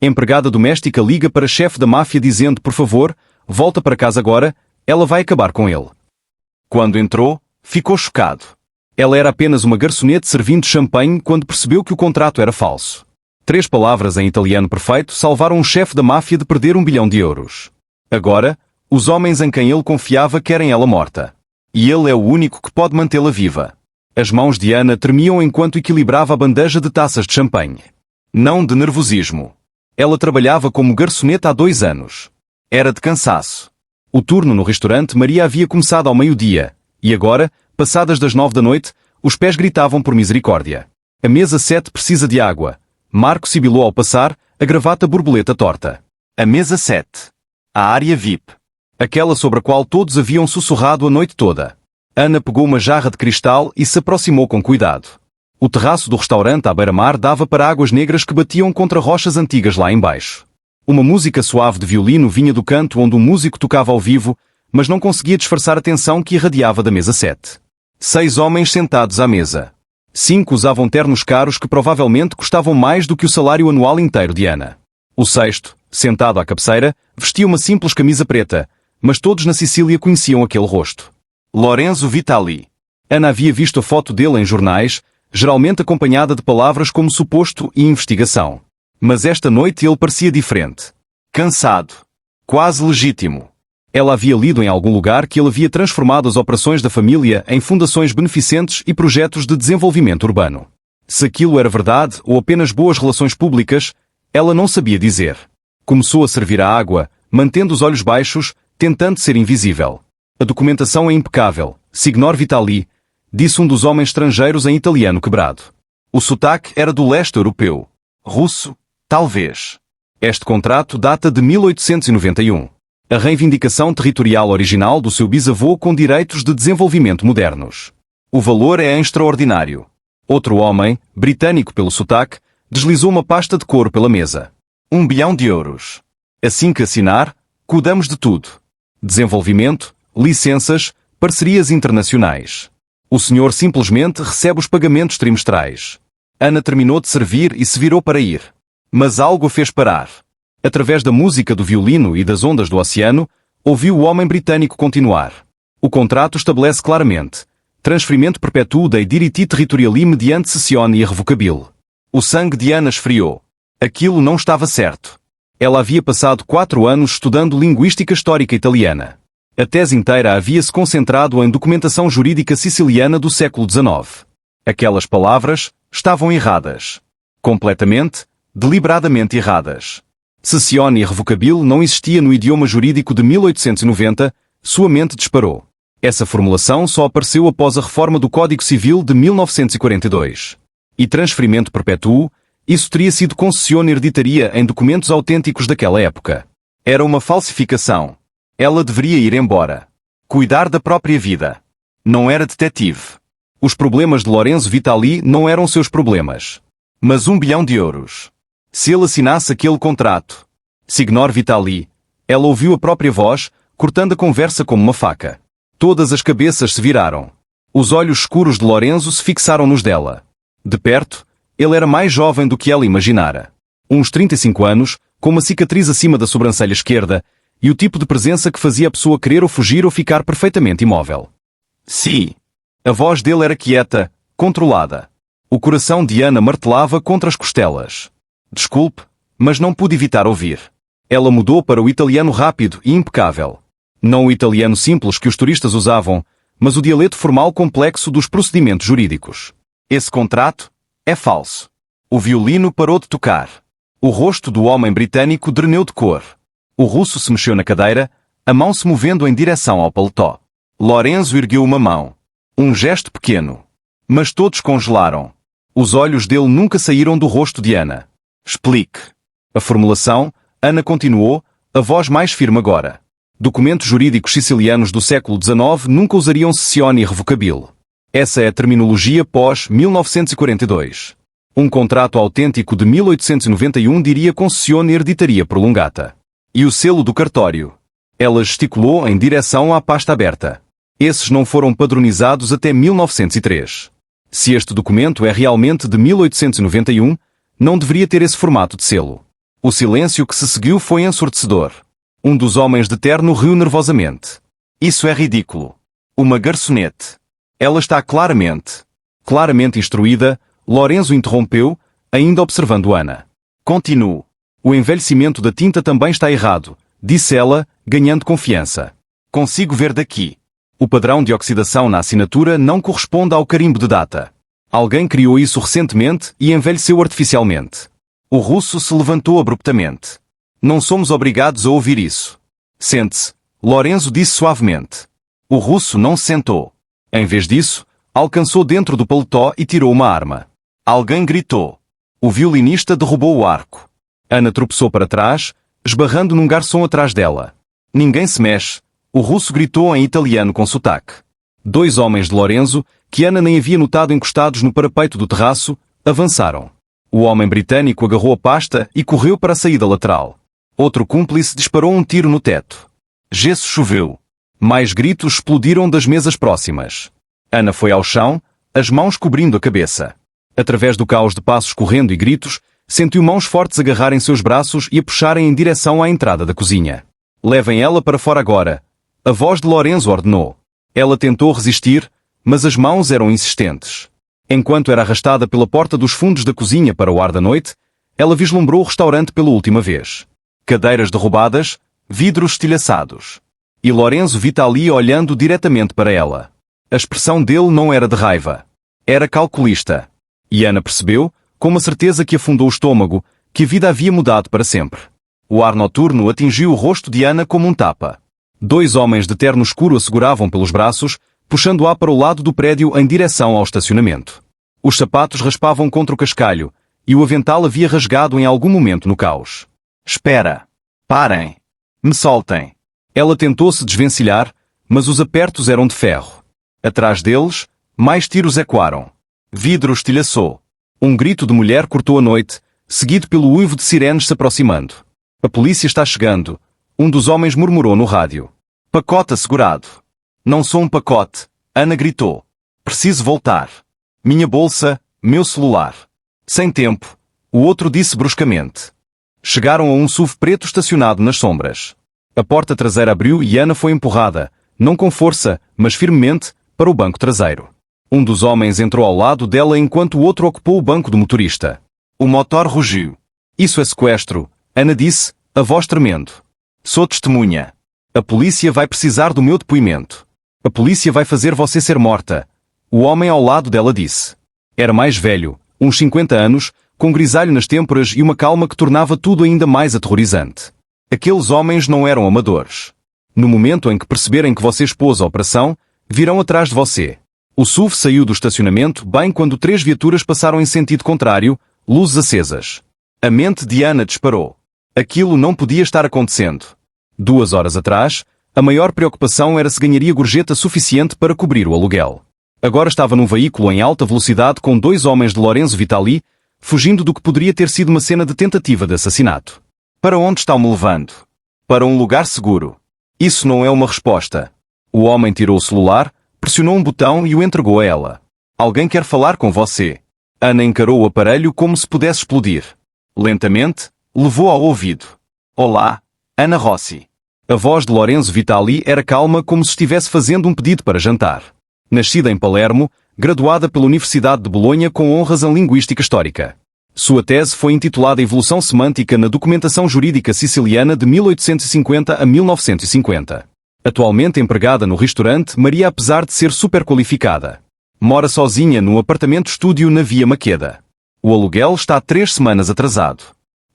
Empregada doméstica liga para chefe da máfia dizendo: por favor, volta para casa agora, ela vai acabar com ele. Quando entrou, ficou chocado. Ela era apenas uma garçonete servindo champanhe quando percebeu que o contrato era falso. 3 palavras em italiano perfeito salvaram um chefe da máfia de perder 1 bilhão de euros. Agora, os homens em quem ele confiava querem ela morta. E ele é o único que pode mantê-la viva. As mãos de Ana tremiam enquanto equilibrava a bandeja de taças de champanhe. Não de nervosismo. Ela trabalhava como garçonete há 2 anos. Era de cansaço. O turno no restaurante Maria havia começado ao meio-dia, e agora, passadas das 9 da noite, os pés gritavam por misericórdia. A mesa 7 precisa de água. Marco sibilou ao passar, a gravata borboleta torta. A mesa 7. A área VIP. Aquela sobre a qual todos haviam sussurrado a noite toda. Ana pegou uma jarra de cristal e se aproximou com cuidado. O terraço do restaurante à beira-mar dava para águas negras que batiam contra rochas antigas lá embaixo. Uma música suave de violino vinha do canto onde um músico tocava ao vivo, mas não conseguia disfarçar a tensão que irradiava da mesa 7. 6 homens sentados à mesa. 5 usavam ternos caros que provavelmente custavam mais do que o salário anual inteiro de Ana. O 6º, sentado à cabeceira, vestia uma simples camisa preta, mas todos na Sicília conheciam aquele rosto. Lorenzo Vitali. Ana havia visto a foto dele em jornais, geralmente acompanhada de palavras como suposto e investigação. Mas esta noite ele parecia diferente. Cansado. Quase legítimo. Ela havia lido em algum lugar que ele havia transformado as operações da família em fundações beneficentes e projetos de desenvolvimento urbano. Se aquilo era verdade ou apenas boas relações públicas, ela não sabia dizer. Começou a servir a água, mantendo os olhos baixos, tentando ser invisível. A documentação é impecável, Signor Vitali, disse um dos homens estrangeiros em italiano quebrado. O sotaque era do leste europeu. Russo, talvez. Este contrato data de 1891. A reivindicação territorial original do seu bisavô com direitos de desenvolvimento modernos. O valor é extraordinário. Outro homem, britânico pelo sotaque, deslizou uma pasta de couro pela mesa. 1 bilhão de euros. Assim que assinar, cuidamos de tudo. Desenvolvimento, licenças, parcerias internacionais. O senhor simplesmente recebe os pagamentos trimestrais. Ana terminou de servir e se virou para ir. Mas algo a fez parar. Através da música do violino e das ondas do oceano, ouviu o homem britânico continuar. O contrato estabelece claramente: transferimento perpétuo dei diritti territoriali mediante cessione irrevocabile. O sangue de Ana esfriou. Aquilo não estava certo. Ela havia passado 4 anos estudando linguística histórica italiana. A tese inteira havia-se concentrado em documentação jurídica siciliana do século XIX. Aquelas palavras estavam erradas. Completamente, deliberadamente erradas. Cessione irrevocabile não existia no idioma jurídico de 1890, sua mente disparou. Essa formulação só apareceu após a reforma do Código Civil de 1942. E transferimento perpétuo, isso teria sido concessione hereditaria em documentos autênticos daquela época. Era uma falsificação. Ela deveria ir embora. Cuidar da própria vida. Não era detetive. Os problemas de Lorenzo Vitali não eram seus problemas. Mas 1 bilhão de euros. Se ele assinasse aquele contrato. Signor Vitali. Ela ouviu a própria voz, cortando a conversa como uma faca. Todas as cabeças se viraram. Os olhos escuros de Lorenzo se fixaram nos dela. De perto, ele era mais jovem do que ela imaginara. Uns 35 anos, com uma cicatriz acima da sobrancelha esquerda, e o tipo de presença que fazia a pessoa querer ou fugir ou ficar perfeitamente imóvel. Sim. A voz dele era quieta, controlada. O coração de Ana martelava contra as costelas. Desculpe, mas não pude evitar ouvir. Ela mudou para o italiano rápido e impecável. Não o italiano simples que os turistas usavam, mas o dialeto formal complexo dos procedimentos jurídicos. Esse contrato é falso. O violino parou de tocar. O rosto do homem britânico dreneu de cor. O russo se mexeu na cadeira, a mão se movendo em direção ao paletó. Lorenzo ergueu uma mão. Um gesto pequeno. Mas todos congelaram. Os olhos dele nunca saíram do rosto de Ana. Explique. A formulação, Ana continuou, a voz mais firme agora. Documentos jurídicos sicilianos do século XIX nunca usariam cessione irrevocabile. Essa é a terminologia pós-1942. Um contrato autêntico de 1891 diria concessione hereditaria prolongata. E o selo do cartório. Ela gesticulou em direção à pasta aberta. Esses não foram padronizados até 1903. Se este documento é realmente de 1891, não deveria ter esse formato de selo. O silêncio que se seguiu foi ensurdecedor. Um dos homens de terno riu nervosamente. Isso é ridículo. Uma garçonete. Ela está claramente instruída. Lorenzo interrompeu, ainda observando Ana. Continue. O envelhecimento da tinta também está errado, disse ela, ganhando confiança. Consigo ver daqui. O padrão de oxidação na assinatura não corresponde ao carimbo de data. Alguém criou isso recentemente e envelheceu artificialmente. O russo se levantou abruptamente. Não somos obrigados a ouvir isso. Sente-se, Lorenzo disse suavemente. O russo não se sentou. Em vez disso, alcançou dentro do paletó e tirou uma arma. Alguém gritou. O violinista derrubou o arco. Ana tropeçou para trás, esbarrando num garçom atrás dela. Ninguém se mexe, o russo gritou em italiano com sotaque. Dois homens de Lorenzo, que Ana nem havia notado encostados no parapeito do terraço, avançaram. O homem britânico agarrou a pasta e correu para a saída lateral. Outro cúmplice disparou um tiro no teto. Gesso choveu. Mais gritos explodiram das mesas próximas. Ana foi ao chão, as mãos cobrindo a cabeça. Através do caos de passos correndo e gritos, sentiu mãos fortes agarrarem seus braços e a puxarem em direção à entrada da cozinha. Levem ela para fora agora. A voz de Lorenzo ordenou. Ela tentou resistir, mas as mãos eram insistentes. Enquanto era arrastada pela porta dos fundos da cozinha para o ar da noite, ela vislumbrou o restaurante pela última vez. Cadeiras derrubadas, vidros estilhaçados. E Lorenzo Vitali olhando diretamente para ela. A expressão dele não era de raiva. Era calculista. E Ana percebeu, com uma certeza que afundou o estômago, que a vida havia mudado para sempre. O ar noturno atingiu o rosto de Ana como um tapa. Dois homens de terno escuro a seguravam pelos braços, puxando-a para o lado do prédio em direção ao estacionamento. Os sapatos raspavam contra o cascalho, e o avental havia rasgado em algum momento no caos. Espera! Parem! Me soltem! Ela tentou se desvencilhar, mas os apertos eram de ferro. Atrás deles, mais tiros ecoaram. Vidro estilhaçou. Um grito de mulher cortou a noite, seguido pelo uivo de sirenes se aproximando. A polícia está chegando, um dos homens murmurou no rádio. Pacote assegurado. Não sou um pacote, Ana gritou. Preciso voltar. Minha bolsa, meu celular. Sem tempo, o outro disse bruscamente. Chegaram a um SUV preto estacionado nas sombras. A porta traseira abriu e Ana foi empurrada, não com força, mas firmemente, para o banco traseiro. Um dos homens entrou ao lado dela enquanto o outro ocupou o banco do motorista. O motor rugiu. Isso é sequestro, Ana disse, a voz tremendo. Sou testemunha. A polícia vai precisar do meu depoimento. A polícia vai fazer você ser morta. O homem ao lado dela disse. Era mais velho, uns 50 anos, com grisalho nas têmporas e uma calma que tornava tudo ainda mais aterrorizante. Aqueles homens não eram amadores. No momento em que perceberem que você expôs a operação, virão atrás de você. O SUV saiu do estacionamento bem quando 3 viaturas passaram em sentido contrário, luzes acesas. A mente de Ana disparou. Aquilo não podia estar acontecendo. 2 horas atrás, a maior preocupação era se ganharia gorjeta suficiente para cobrir o aluguel. Agora estava num veículo em alta velocidade com 2 homens de Lorenzo Vitali, fugindo do que poderia ter sido uma cena de tentativa de assassinato. Para onde estão-me levando? Para um lugar seguro. Isso não é uma resposta. O homem tirou o celular, pressionou um botão e o entregou a ela. Alguém quer falar com você. Ana encarou o aparelho como se pudesse explodir. Lentamente, levou ao ouvido. Olá, Ana Rossi. A voz de Lorenzo Vitali era calma como se estivesse fazendo um pedido para jantar. Nascida em Palermo, graduada pela Universidade de Bolonha com honras em Linguística Histórica. Sua tese foi intitulada Evolução Semântica na Documentação Jurídica Siciliana de 1850 a 1950. Atualmente empregada no restaurante Maria apesar de ser superqualificada. Mora sozinha num apartamento-estúdio na Via Maqueda. O aluguel está 3 semanas atrasado.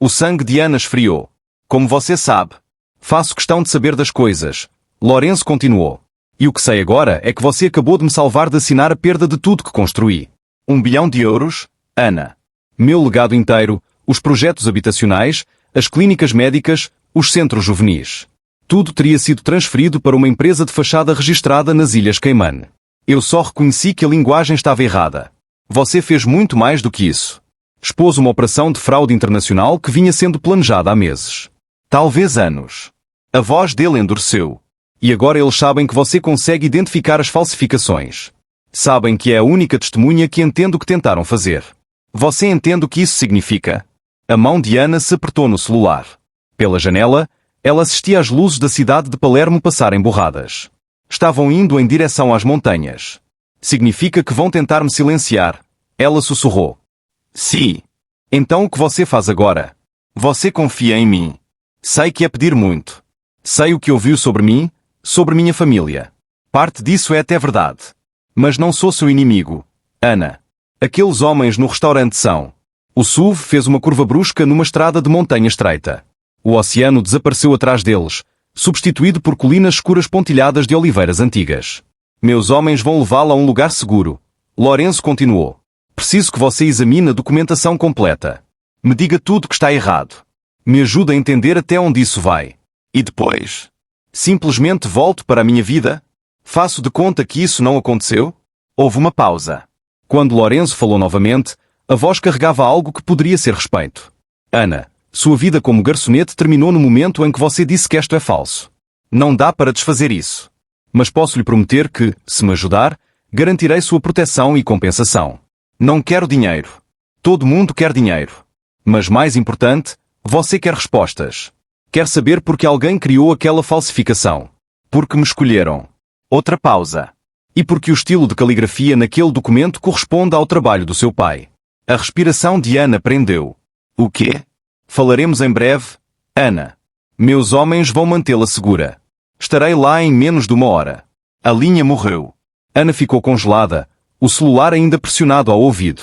O sangue de Ana esfriou. Como você sabe. Faço questão de saber das coisas. Lorenzo continuou. E o que sei agora é que você acabou de me salvar de assinar a perda de tudo que construí. 1 bilhão de euros, Ana. Meu legado inteiro, os projetos habitacionais, as clínicas médicas, os centros juvenis. Tudo teria sido transferido para uma empresa de fachada registrada nas Ilhas Cayman. Eu só reconheci que a linguagem estava errada. Você fez muito mais do que isso. Expôs uma operação de fraude internacional que vinha sendo planejada há meses. Talvez anos. A voz dele endureceu. E agora eles sabem que você consegue identificar as falsificações. Sabem que é a única testemunha que entende o que tentaram fazer. Você entende o que isso significa? A mão de Ana se apertou no celular. Pela janela, ela assistia às luzes da cidade de Palermo passarem borradas. Estavam indo em direção às montanhas. Significa que vão tentar me silenciar. Ela sussurrou. Sim. Então o que você faz agora? Você confia em mim. Sei que é pedir muito. Sei o que ouviu sobre mim, sobre minha família. Parte disso é até verdade. Mas não sou seu inimigo, Ana. Aqueles homens no restaurante são. O SUV fez uma curva brusca numa estrada de montanha estreita. O oceano desapareceu atrás deles, substituído por colinas escuras pontilhadas de oliveiras antigas. Meus homens vão levá-la a um lugar seguro. Lourenço continuou. Preciso que você examine a documentação completa. Me diga tudo que está errado. Me ajude a entender até onde isso vai. E depois? Simplesmente volto para a minha vida? Faço de conta que isso não aconteceu? Houve uma pausa. Quando Lourenço falou novamente, a voz carregava algo que poderia ser respeito. Ana, sua vida como garçonete terminou no momento em que você disse que isto é falso. Não dá para desfazer isso. Mas posso lhe prometer que, se me ajudar, garantirei sua proteção e compensação. Não quero dinheiro. Todo mundo quer dinheiro. Mas mais importante, você quer respostas. Quer saber por que alguém criou aquela falsificação. Porque me escolheram. Outra pausa. E porque o estilo de caligrafia naquele documento corresponde ao trabalho do seu pai. A respiração de Ana prendeu. O quê? Falaremos em breve, Ana. Meus homens vão mantê-la segura. Estarei lá em menos de uma hora. A linha morreu. Ana ficou congelada, o celular ainda pressionado ao ouvido.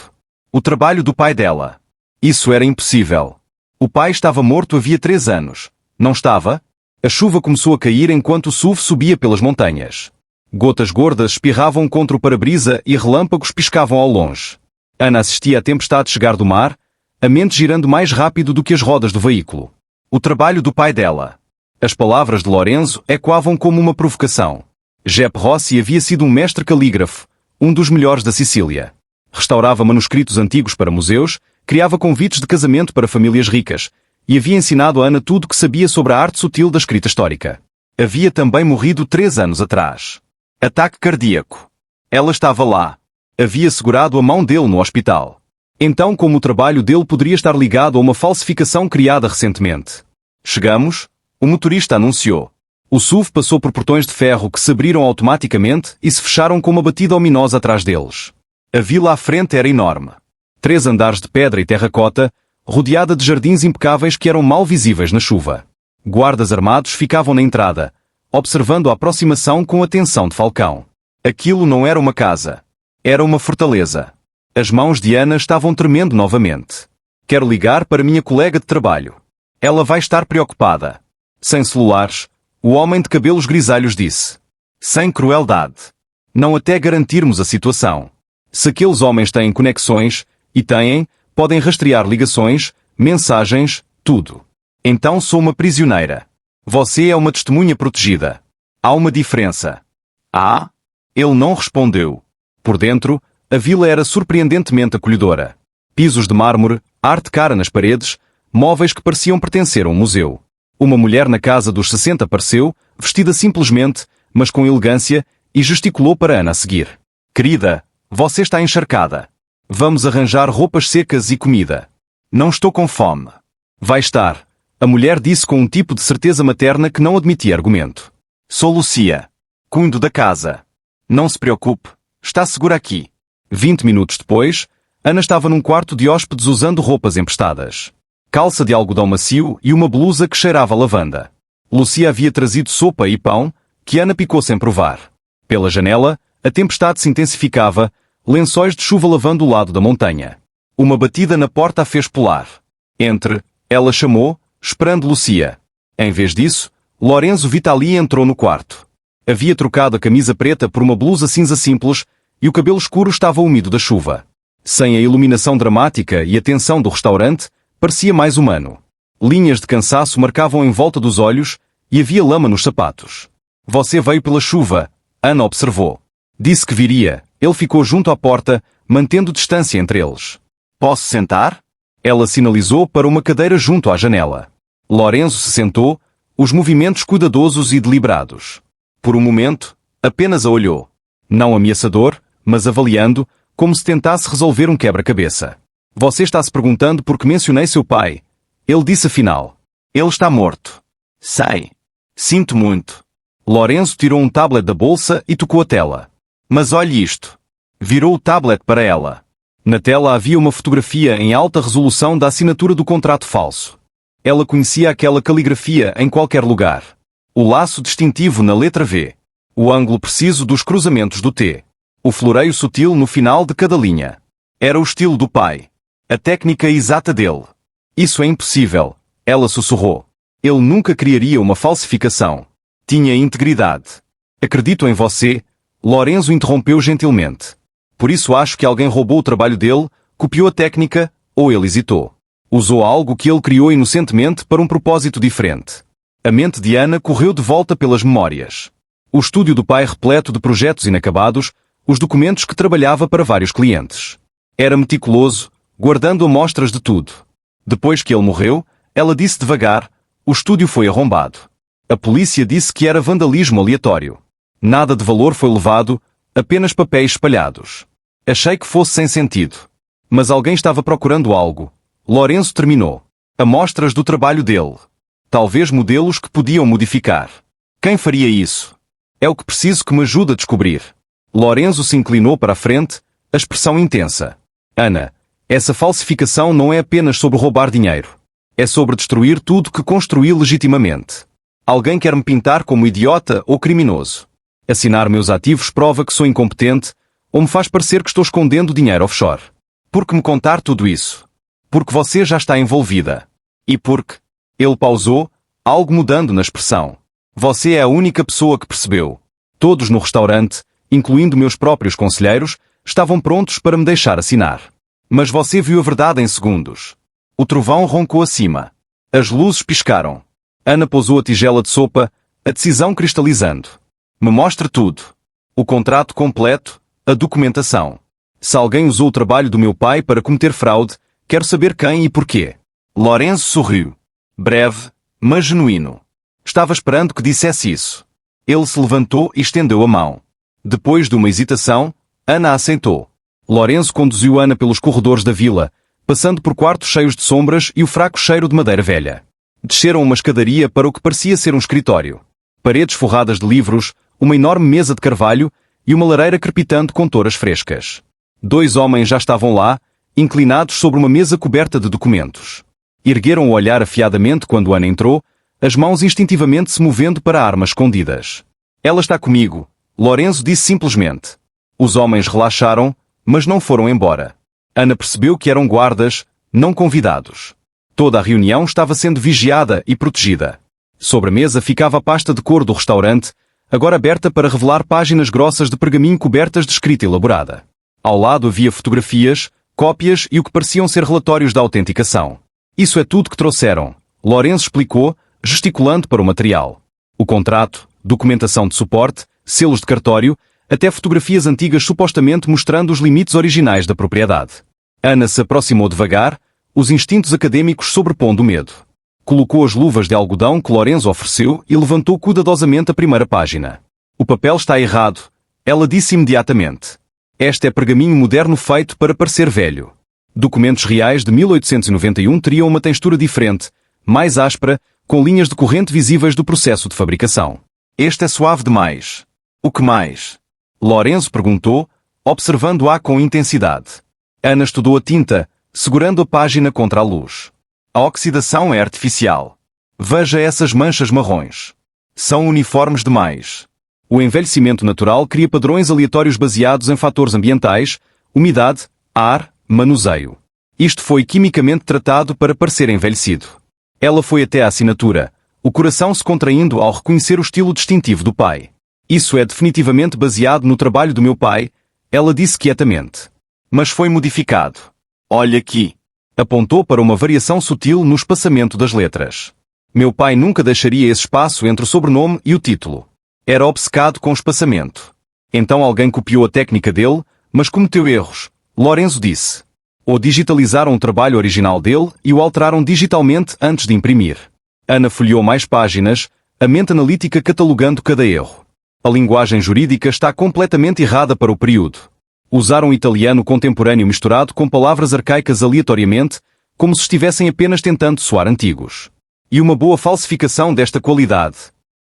O trabalho do pai dela. Isso era impossível. O pai estava morto havia 3 anos. Não estava? A chuva começou a cair enquanto o SUV subia pelas montanhas. Gotas gordas espirravam contra o para-brisa e relâmpagos piscavam ao longe. Ana assistia à tempestade chegar do mar, a mente girando mais rápido do que as rodas do veículo. O trabalho do pai dela. As palavras de Lourenço ecoavam como uma provocação. Jep Rossi havia sido um mestre calígrafo, um dos melhores da Sicília. Restaurava manuscritos antigos para museus, criava convites de casamento para famílias ricas, e havia ensinado a Ana tudo o que sabia sobre a arte sutil da escrita histórica. Havia também morrido 3 anos atrás. Ataque cardíaco. Ela estava lá. Havia segurado a mão dele no hospital. Então como o trabalho dele poderia estar ligado a uma falsificação criada recentemente? Chegamos, o motorista anunciou. O SUV passou por portões de ferro que se abriram automaticamente e se fecharam com uma batida ominosa atrás deles. A vila à frente era enorme. 3 andares de pedra e terracota, rodeada de jardins impecáveis que eram mal visíveis na chuva. Guardas armados ficavam na entrada, observando a aproximação com atenção de falcão. Aquilo não era uma casa. Era uma fortaleza. As mãos de Ana estavam tremendo novamente. Quero ligar para minha colega de trabalho. Ela vai estar preocupada. Sem celulares, o homem de cabelos grisalhos disse. Sem crueldade. Não até garantirmos a situação. Se aqueles homens têm conexões, e têm, podem rastrear ligações, mensagens, tudo. Então sou uma prisioneira. Você é uma testemunha protegida. Há uma diferença. Ah? Ele não respondeu. Por dentro, a vila era surpreendentemente acolhedora. Pisos de mármore, arte cara nas paredes, móveis que pareciam pertencer a um museu. Uma mulher na casa dos 60 apareceu, vestida simplesmente, mas com elegância, e gesticulou para Ana a seguir. Querida, você está encharcada. Vamos arranjar roupas secas e comida. Não estou com fome. Vai estar. A mulher disse com um tipo de certeza materna que não admitia argumento. Sou Lucia. Cuido da casa. Não se preocupe. Está segura aqui. 20 minutos depois, Ana estava num quarto de hóspedes usando roupas emprestadas. Calça de algodão macio e uma blusa que cheirava a lavanda. Lucia havia trazido sopa e pão, que Ana picou sem provar. Pela janela, a tempestade se intensificava, lençóis de chuva lavando o lado da montanha. Uma batida na porta a fez pular. Entre, ela chamou, esperando Lucia. Em vez disso, Lorenzo Vitali entrou no quarto. Havia trocado a camisa preta por uma blusa cinza simples, e o cabelo escuro estava úmido da chuva. Sem a iluminação dramática e a tensão do restaurante, parecia mais humano. Linhas de cansaço marcavam em volta dos olhos, e havia lama nos sapatos. Você veio pela chuva, Ana observou. Disse que viria. Ele ficou junto à porta, mantendo distância entre eles. Posso sentar? Ela sinalizou para uma cadeira junto à janela. Lorenzo se sentou, os movimentos cuidadosos e deliberados. Por um momento, apenas a olhou. Não ameaçador, mas avaliando, como se tentasse resolver um quebra-cabeça. Você está se perguntando por que mencionei seu pai. Ele disse afinal. Ele está morto. Sei. Sinto muito. Lorenzo tirou um tablet da bolsa e tocou a tela. Mas olhe isto. Virou o tablet para ela. Na tela havia uma fotografia em alta resolução da assinatura do contrato falso. Ela conhecia aquela caligrafia em qualquer lugar. O laço distintivo na letra V. O ângulo preciso dos cruzamentos do T. O floreio sutil no final de cada linha. Era o estilo do pai. A técnica exata dele. Isso é impossível, ela sussurrou. Ele nunca criaria uma falsificação. Tinha integridade. Acredito em você, Lorenzo interrompeu gentilmente. Por isso acho que alguém roubou o trabalho dele, copiou a técnica, ou ele hesitou. Usou algo que ele criou inocentemente para um propósito diferente. A mente de Ana correu de volta pelas memórias. O estúdio do pai repleto de projetos inacabados, os documentos que trabalhava para vários clientes. Era meticuloso, guardando amostras de tudo. Depois que ele morreu, ela disse devagar, o estúdio foi arrombado. A polícia disse que era vandalismo aleatório. Nada de valor foi levado, apenas papéis espalhados. Achei que fosse sem sentido. Mas alguém estava procurando algo. Lorenzo terminou. Amostras do trabalho dele. Talvez modelos que podiam modificar. Quem faria isso? É o que preciso que me ajude a descobrir. Lorenzo se inclinou para a frente, a expressão intensa. Ana, essa falsificação não é apenas sobre roubar dinheiro. É sobre destruir tudo que construí legitimamente. Alguém quer me pintar como idiota ou criminoso. Assinar meus ativos prova que sou incompetente, ou me faz parecer que estou escondendo dinheiro offshore. Por que me contar tudo isso? Porque você já está envolvida. E porque... Ele pausou, algo mudando na expressão. Você é a única pessoa que percebeu. Todos no restaurante, incluindo meus próprios conselheiros, estavam prontos para me deixar assinar. Mas você viu a verdade em segundos. O trovão roncou acima. As luzes piscaram. Ana pousou a tigela de sopa, a decisão cristalizando. Me mostre tudo. O contrato completo, a documentação. Se alguém usou o trabalho do meu pai para cometer fraude, quero saber quem e porquê. Lorenzo sorriu. Breve, mas genuíno. Estava esperando que dissesse isso. Ele se levantou e estendeu a mão. Depois de uma hesitação, Ana aceitou. Lorenzo conduziu Ana pelos corredores da vila, passando por quartos cheios de sombras e o fraco cheiro de madeira velha. Desceram uma escadaria para o que parecia ser um escritório. Paredes forradas de livros, uma enorme mesa de carvalho e uma lareira crepitando com touras frescas. 2 homens já estavam lá, inclinados sobre uma mesa coberta de documentos. Ergueram o olhar afiadamente quando Ana entrou, as mãos instintivamente se movendo para armas escondidas. Ela está comigo, Lorenzo disse simplesmente. Os homens relaxaram, mas não foram embora. Ana percebeu que eram guardas, não convidados. Toda a reunião estava sendo vigiada e protegida. Sobre a mesa ficava a pasta de cor do restaurante, agora aberta para revelar páginas grossas de pergaminho cobertas de escrita elaborada. Ao lado havia fotografias, cópias e o que pareciam ser relatórios de autenticação. Isso é tudo que trouxeram, Lorenzo explicou, gesticulando para o material. O contrato, documentação de suporte, selos de cartório, até fotografias antigas supostamente mostrando os limites originais da propriedade. Ana se aproximou devagar, os instintos acadêmicos sobrepondo o medo. Colocou as luvas de algodão que Lorenzo ofereceu e levantou cuidadosamente a primeira página. O papel está errado, ela disse imediatamente. Este é pergaminho moderno feito para parecer velho. Documentos reais de 1891 teriam uma textura diferente, mais áspera, com linhas de corrente visíveis do processo de fabricação. Este é suave demais. O que mais? Lorenzo perguntou, observando-a com intensidade. Ana estudou a tinta, segurando a página contra a luz. A oxidação é artificial. Veja essas manchas marrons. São uniformes demais. O envelhecimento natural cria padrões aleatórios baseados em fatores ambientais, umidade, ar, manuseio. Isto foi quimicamente tratado para parecer envelhecido. Ela foi até à assinatura, o coração se contraindo ao reconhecer o estilo distintivo do pai. Isso é definitivamente baseado no trabalho do meu pai, ela disse quietamente. Mas foi modificado. Olha aqui. Apontou para uma variação sutil no espaçamento das letras. Meu pai nunca deixaria esse espaço entre o sobrenome e o título. Era obcecado com o espaçamento. Então alguém copiou a técnica dele, mas cometeu erros, Lorenzo disse. Ou digitalizaram o trabalho original dele e o alteraram digitalmente antes de imprimir. Ana folheou mais páginas, a mente analítica catalogando cada erro. A linguagem jurídica está completamente errada para o período. Usaram italiano contemporâneo misturado com palavras arcaicas aleatoriamente, como se estivessem apenas tentando soar antigos. E uma boa falsificação desta qualidade.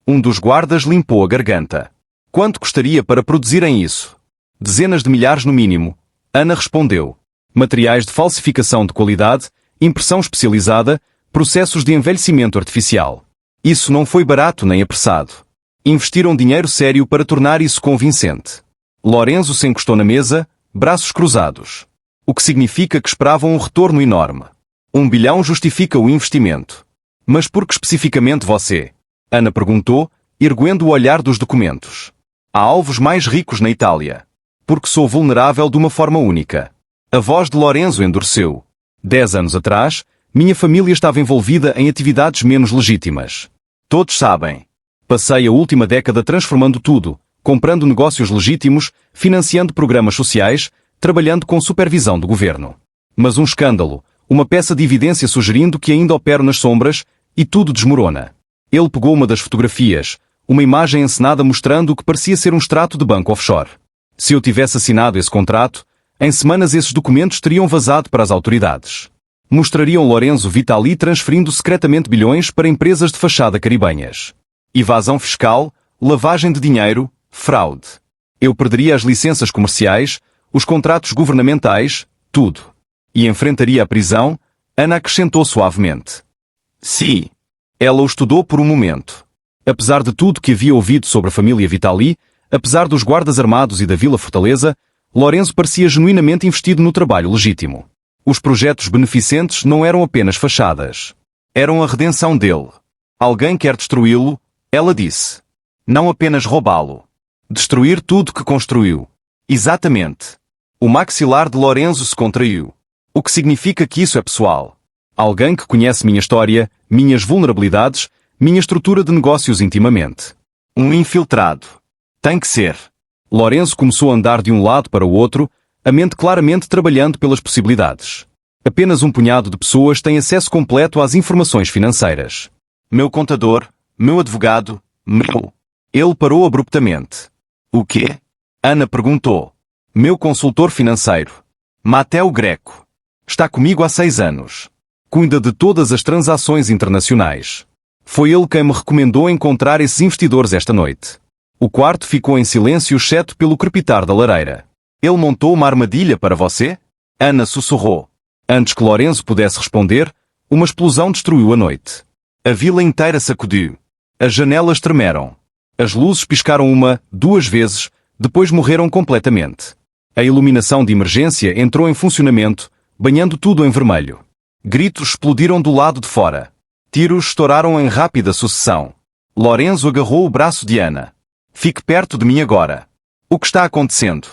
Um dos guardas limpou a garganta. Quanto custaria para produzirem isso? Dezenas de milhares no mínimo. Ana respondeu. Materiais de falsificação de qualidade, impressão especializada, processos de envelhecimento artificial. Isso não foi barato nem apressado. Investiram dinheiro sério para tornar isso convincente. Lorenzo se encostou na mesa, braços cruzados. O que significa que esperavam um retorno enorme. 1 bilhão justifica o investimento. Mas por que especificamente você? Ana perguntou, erguendo o olhar dos documentos. Há alvos mais ricos na Itália. Porque sou vulnerável de uma forma única. A voz de Lorenzo endureceu. 10 anos atrás, minha família estava envolvida em atividades menos legítimas. Todos sabem. Passei a última década transformando tudo, comprando negócios legítimos, financiando programas sociais, trabalhando com supervisão do governo. Mas um escândalo, uma peça de evidência sugerindo que ainda opero nas sombras, e tudo desmorona. Ele pegou uma das fotografias, uma imagem encenada mostrando o que parecia ser um extrato de banco offshore. Se eu tivesse assinado esse contrato, em semanas esses documentos teriam vazado para as autoridades. Mostrariam Lorenzo Vitali transferindo secretamente bilhões para empresas de fachada caribenhas. Evasão fiscal, lavagem de dinheiro, fraude. Eu perderia as licenças comerciais, os contratos governamentais, tudo. E enfrentaria a prisão, Ana acrescentou suavemente. Sim. Ela o estudou por um momento. Apesar de tudo que havia ouvido sobre a família Vitali, apesar dos guardas armados e da Vila Fortaleza, Lorenzo parecia genuinamente investido no trabalho legítimo. Os projetos beneficentes não eram apenas fachadas. Eram a redenção dele. Alguém quer destruí-lo, ela disse. Não apenas roubá-lo. Destruir tudo que construiu. Exatamente. O maxilar de Lorenzo se contraiu. O que significa que isso é pessoal. Alguém que conhece minha história, minhas vulnerabilidades, minha estrutura de negócios intimamente. Um infiltrado. Tem que ser. Lorenzo começou a andar de um lado para o outro, a mente claramente trabalhando pelas possibilidades. Apenas um punhado de pessoas tem acesso completo às informações financeiras. Meu contador, meu advogado, meu... Ele parou abruptamente. O quê? Ana perguntou. Meu consultor financeiro. Matteo Greco. Está comigo há 6 anos. Cuida de todas as transações internacionais. Foi ele quem me recomendou encontrar esses investidores esta noite. O quarto ficou em silêncio exceto pelo crepitar da lareira. Ele montou uma armadilha para você? Ana sussurrou. Antes que Lorenzo pudesse responder, uma explosão destruiu a noite. A vila inteira sacudiu. As janelas tremeram. As luzes piscaram 1, 2 vezes, depois morreram completamente. A iluminação de emergência entrou em funcionamento, banhando tudo em vermelho. Gritos explodiram do lado de fora. Tiros estouraram em rápida sucessão. Lorenzo agarrou o braço de Ana. Fique perto de mim agora. O que está acontecendo?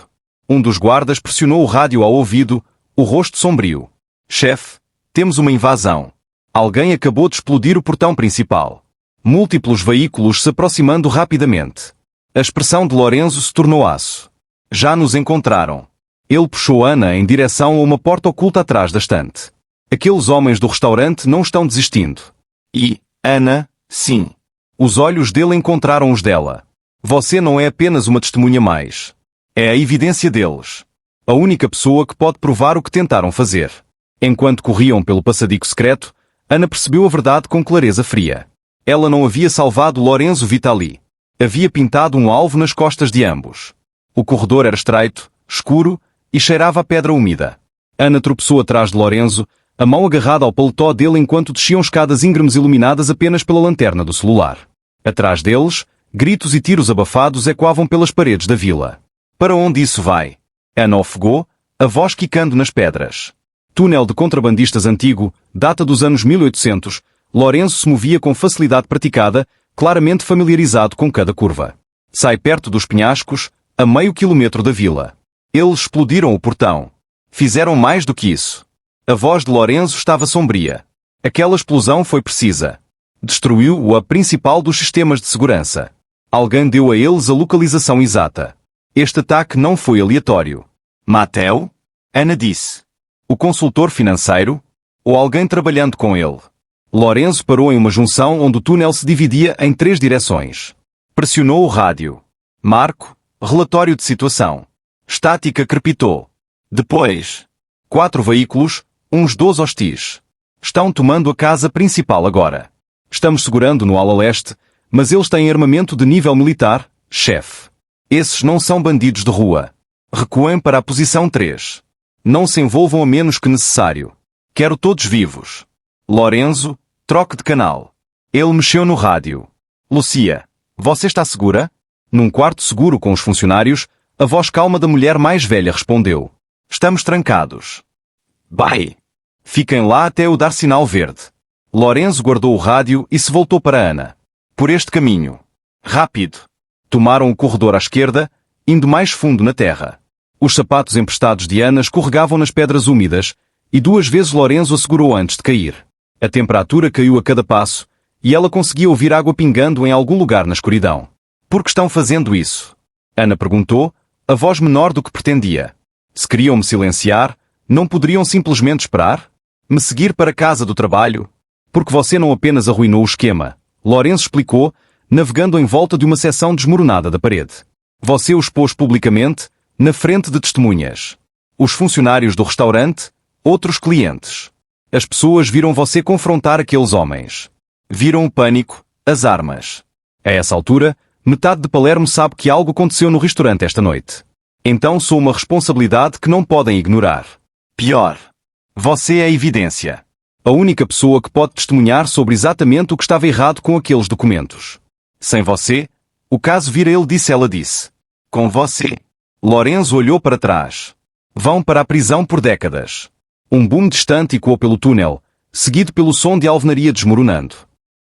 Um dos guardas pressionou o rádio ao ouvido, o rosto sombrio. Chefe, temos uma invasão. Alguém acabou de explodir o portão principal. Múltiplos veículos se aproximando rapidamente. A expressão de Lorenzo se tornou aço. Já nos encontraram. Ele puxou Ana em direção a uma porta oculta atrás da estante. Aqueles homens do restaurante não estão desistindo. E, Ana, sim. Os olhos dele encontraram os dela. Você não é apenas uma testemunha mais. É a evidência deles. A única pessoa que pode provar o que tentaram fazer. Enquanto corriam pelo passadico secreto, Ana percebeu a verdade com clareza fria. Ela não havia salvado Lorenzo Vitali. Havia pintado um alvo nas costas de ambos. O corredor era estreito, escuro, e cheirava a pedra úmida. Ana tropeçou atrás de Lorenzo, a mão agarrada ao paletó dele enquanto desciam escadas íngremes iluminadas apenas pela lanterna do celular. Atrás deles, gritos e tiros abafados ecoavam pelas paredes da vila. Para onde isso vai? Ana ofegou, a voz quicando nas pedras. Túnel de contrabandistas antigo, data dos anos 1800, Lorenzo se movia com facilidade praticada, claramente familiarizado com cada curva. Sai perto dos penhascos, a meio quilômetro da vila. Eles explodiram o portão. Fizeram mais do que isso. A voz de Lorenzo estava sombria. Aquela explosão foi precisa. Destruiu a principal dos sistemas de segurança. Alguém deu a eles a localização exata. Este ataque não foi aleatório. Matteo? Ana disse. O consultor financeiro? Ou alguém trabalhando com ele? Lorenzo parou em uma junção onde o túnel se dividia em 3 direções. Pressionou o rádio. Marco, relatório de situação. Estática crepitou. Depois. 4 veículos, uns 12 hostis. Estão tomando a casa principal agora. Estamos segurando no ala leste, mas eles têm armamento de nível militar, chefe. Esses não são bandidos de rua. Recuem para a posição 3. Não se envolvam a menos que necessário. Quero todos vivos. Lorenzo, troque de canal. Ele mexeu no rádio. Lucia, você está segura? Num quarto seguro com os funcionários, a voz calma da mulher mais velha respondeu. Estamos trancados. Bye. Fiquem lá até eu dar sinal verde. Lorenzo guardou o rádio e se voltou para Ana. Por este caminho. Rápido. Tomaram o corredor à esquerda, indo mais fundo na terra. Os sapatos emprestados de Ana escorregavam nas pedras úmidas, e 2 vezes Lorenzo a segurou antes de cair. A temperatura caiu a cada passo, e ela conseguia ouvir água pingando em algum lugar na escuridão. Por que estão fazendo isso? Ana perguntou, a voz menor do que pretendia. Se queriam me silenciar, não poderiam simplesmente esperar? Me seguir para casa do trabalho? Porque você não apenas arruinou o esquema, Lorenzo explicou, navegando em volta de uma seção desmoronada da parede. Você o expôs publicamente, na frente de testemunhas. Os funcionários do restaurante, outros clientes. As pessoas viram você confrontar aqueles homens. Viram o pânico, as armas. A essa altura, metade de Palermo sabe que algo aconteceu no restaurante esta noite. Então sou uma responsabilidade que não podem ignorar. Pior. Você é a evidência. A única pessoa que pode testemunhar sobre exatamente o que estava errado com aqueles documentos. Sem você, o caso vira ele disse ela disse. Com você. Lorenzo olhou para trás. Vão para a prisão por décadas. Um boom distante ecoou pelo túnel, seguido pelo som de alvenaria desmoronando.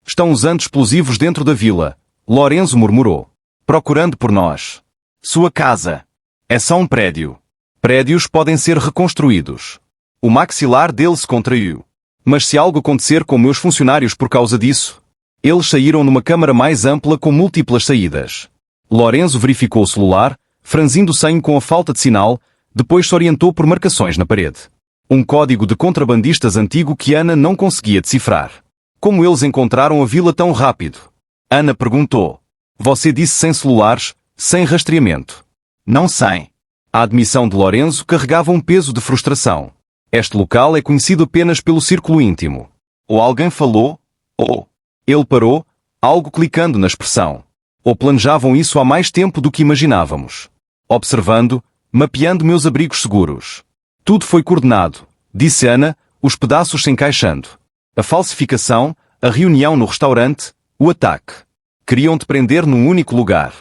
Estão usando explosivos dentro da vila, Lorenzo murmurou. Procurando por nós. Sua casa. É só um prédio. Prédios podem ser reconstruídos. O maxilar dele se contraiu. Mas se algo acontecer com meus funcionários por causa disso? Eles saíram numa câmara mais ampla com múltiplas saídas. Lorenzo verificou o celular, franzindo o senho com a falta de sinal, depois se orientou por marcações na parede. Um código de contrabandistas antigo que Ana não conseguia decifrar. Como eles encontraram a vila tão rápido? Ana perguntou. Você disse sem celulares, sem rastreamento. Não sei. A admissão de Lorenzo carregava um peso de frustração. Este local é conhecido apenas pelo círculo íntimo. Ou alguém falou, ou... Ele parou, algo clicando na expressão. Ou planejavam isso há mais tempo do que imaginávamos. Observando, mapeando meus abrigos seguros. Tudo foi coordenado, disse Ana, os pedaços se encaixando. A falsificação, a reunião no restaurante, o ataque. Queriam te prender num único lugar.